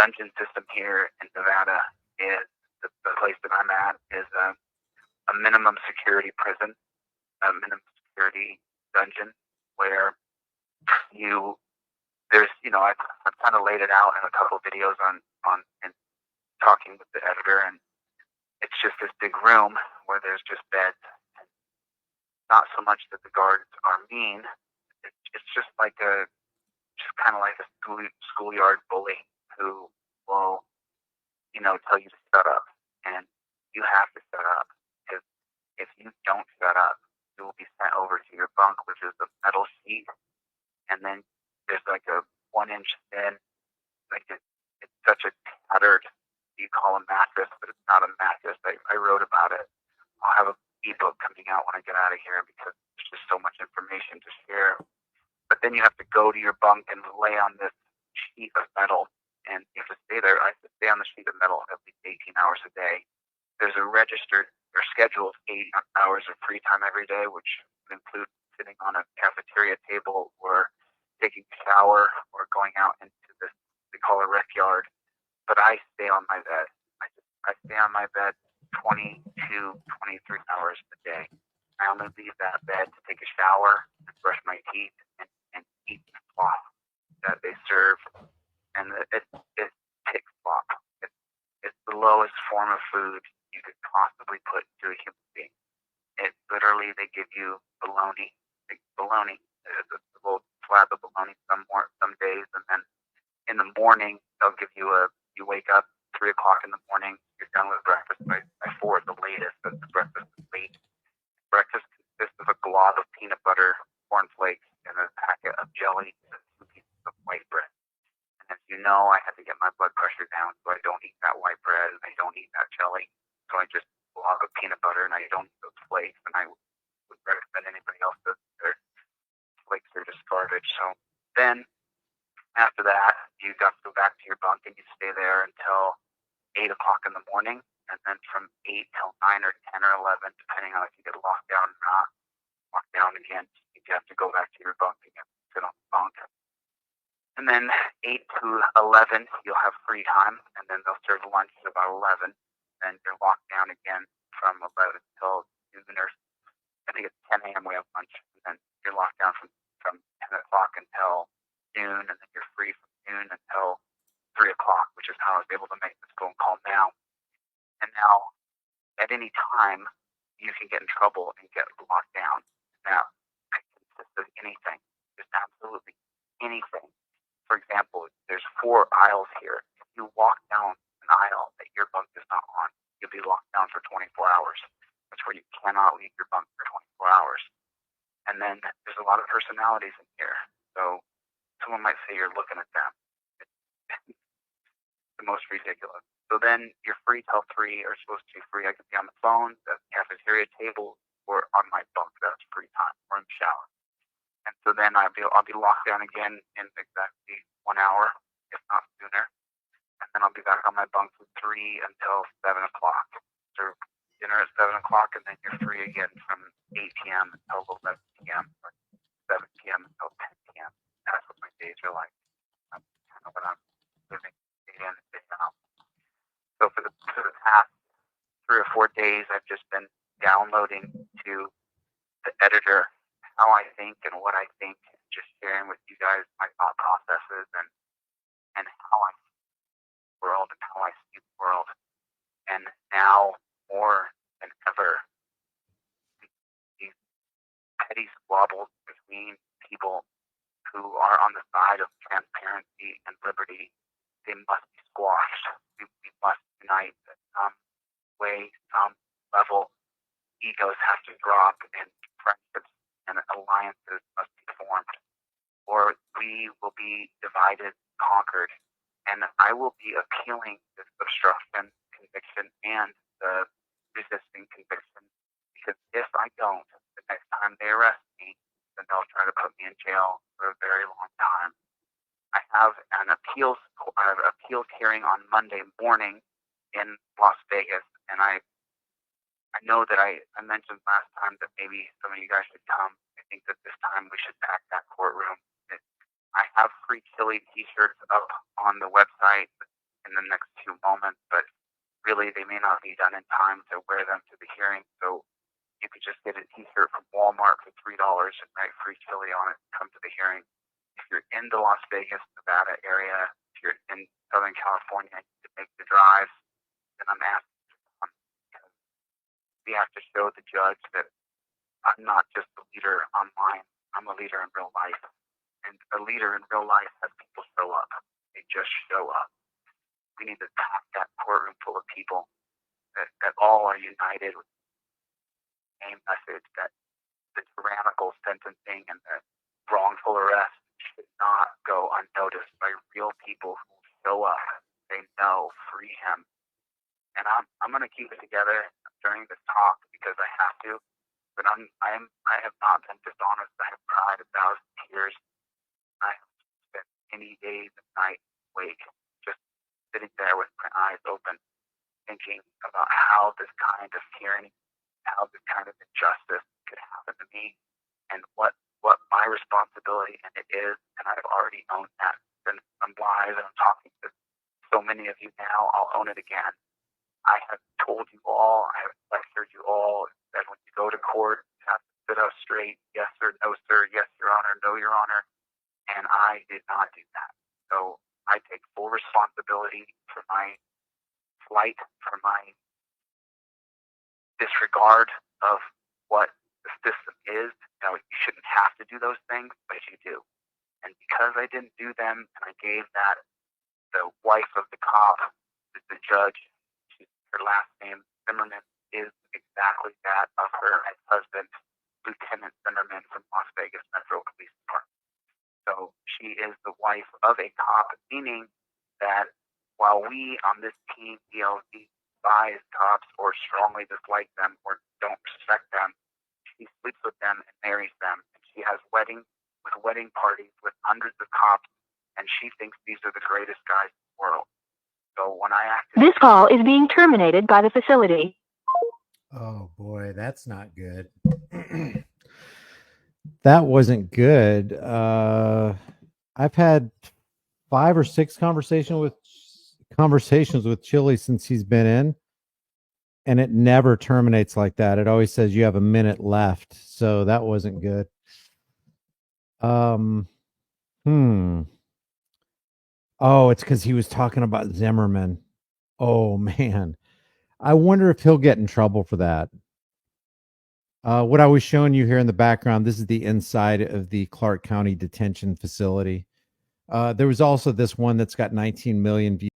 dungeon system here in Nevada is the place that I'm at is a minimum security prison, a minimum security dungeon where I've kind of laid it out in a couple of videos on and talking with the editor, and it's just this big room where there's just beds. Not so much that the guards are mean. It's just kind of like a schoolyard bully who will, tell you to shut up, and you have to shut up. If you don't shut up, you will be sent over to your bunk, which is a metal sheet, and then there's like a 1-inch thin, it's such a tattered, you call a mattress, but it's not a mattress. I wrote about it. I'll have a ebook coming out when I get out of here because there's just so much information to share. But then you have to go to your bunk and lay on this sheet of metal, and you have to stay there. I have to stay on the sheet of metal at least 18 hours a day. There's a registered or scheduled 8 hours of free time every day, which includes sitting on a cafeteria table or taking a shower or going out into this they call a rec yard. But I stay on my bed. I stay on my bed 22, 23 hours a day. I only leave that bed to take a shower, and brush my teeth, and eat the slop that they serve. And it's pig slop. It's the lowest form of food you could possibly put into a human being. It literally, they give you bologna, a little slab of bologna some days, and then in the morning they'll give you you wake up 3 o'clock in the morning, you're done with breakfast by 4 at the latest, but the breakfast is late. Breakfast consists of a glob of peanut butter, cornflakes, and a packet of jelly, and 2 pieces of white bread. And as you know, I had to get my blood pressure down, so I don't eat that white bread, and I don't eat that jelly. So I just glob of peanut butter, and I don't eat those flakes, and I would recommend anybody else that their flakes are just garbage. So then, after that, you got to go back to your bunk, and you stay there until 8 o'clock in the morning, and then from 8 till 9 or 10 or 11, depending on if you get locked down or not, locked down again, you have to go back to your bunk again, sit on the bunk. And then 8 to 11, you'll have free time, and then they'll serve lunch at about 11. Then you're locked down again from 11 till noon, or I think it's 10 a.m. we have lunch, and then you're locked down from 10 o'clock until noon, and then you're free from noon until 3 o'clock, which is how I was able to make this phone call now. And now, at any time, you can get in trouble and get locked down. Now, it consists of anything, just absolutely anything. For example, there's 4 aisles here. If you walk down an aisle that your bunk is not on, you'll be locked down for 24 hours. That's where you cannot leave your bunk for 24 hours. And then there's a lot of personalities in here. So someone might say you're looking at them. It's the most ridiculous. So then you're free till 3, or supposed to be free. I can be on the phone, the cafeteria table, or on my bunk. That's free time, or in the shower. And so then I'll be locked down again in exactly 1 hour, if not sooner. And then I'll be back on my bunk from 3 until 7 o'clock. So dinner at 7 o'clock, and then you're free again from 8 p.m. until 11 p.m. or 7 p.m. until 10 p.m. That's what my days are like. That's kind of what I'm living day in and day out. So for the past 3 or 4 days, I've just been downloading to the editor how I think and what I think, and just sharing with you guys my thought processes and how I see the world and how I see the world. And now, more than ever, these petty squabbles between people who are on the side of transparency and liberty, they must be squashed. We must unite at some way, some level. Egos have to drop, and friendships and alliances must be formed, or we will be divided, conquered. And I will be appealing this obstruction conviction and the resisting conviction, because if I don't, the next time they arrest me, then they'll try to put me in jail for a very long time. I have an appeals hearing on Monday morning in Las Vegas, and I know that I mentioned last time that maybe some of you guys should come. I think that this time we should pack that courtroom. I have free chili t-shirts up on the website. in the next few moments, but really they may not be done in time to wear them to the hearing. So you could just get a t-shirt from Walmart for $3 and write free chili on it and come to the hearing. If you're in the Las Vegas, Nevada area, if you're in Southern California and you can make the drive, then I'm asking you to come, because we have to show the judge that I'm not just a leader online, I'm a leader in real life. And a leader in real life has people show up. They just show up. We need to pack that courtroom full of people that all are united with the same message, that the tyrannical sentencing and the wrongful arrest should not go unnoticed by real people who show up. They know, free him. And I'm going to keep it together during this talk because I have to. But I have not been dishonest. I have cried 1,000 tears. I have spent many days and nights awake, just sitting there with my eyes open, thinking about how this kind of tyranny, how this kind of injustice could happen to me, and what my responsibility in it is. And I've already owned that. And I'm live and I'm talking to so many of you now. I'll own it again. I have told you all, I have lectured you all, that when you go to court, you have to sit up straight, yes sir, no sir, yes your honor, no your honor, and I did not do that. So I take full responsibility for my flight, for my disregard of what the system is. Now, you shouldn't have to do those things, but you do. And because I didn't do them, and I gave that, the wife of the cop, the judge, her last name, Zimmerman, is exactly that of her ex-husband, Lieutenant Zimmerman from Las Vegas Metro Police Department. So she is the wife of a cop, meaning that while we on this team, despise cops or strongly dislike them or don't respect them, she sleeps with them and marries them. And she has wedding parties with hundreds of cops, and she thinks these are the greatest guys in the world. So when I acted... This call is being terminated by the facility. Oh boy, that's not good. That wasn't good. I've had 5 or 6 conversations with Chili since he's been in, and it never terminates like that. It always says you have a minute left. So that wasn't good. Oh, it's because he was talking about Zimmerman. Oh man, I wonder if he'll get in trouble for that. What I was showing you here in the background, this is the inside of the Clark County detention facility. There was also this one that's got 19 million views.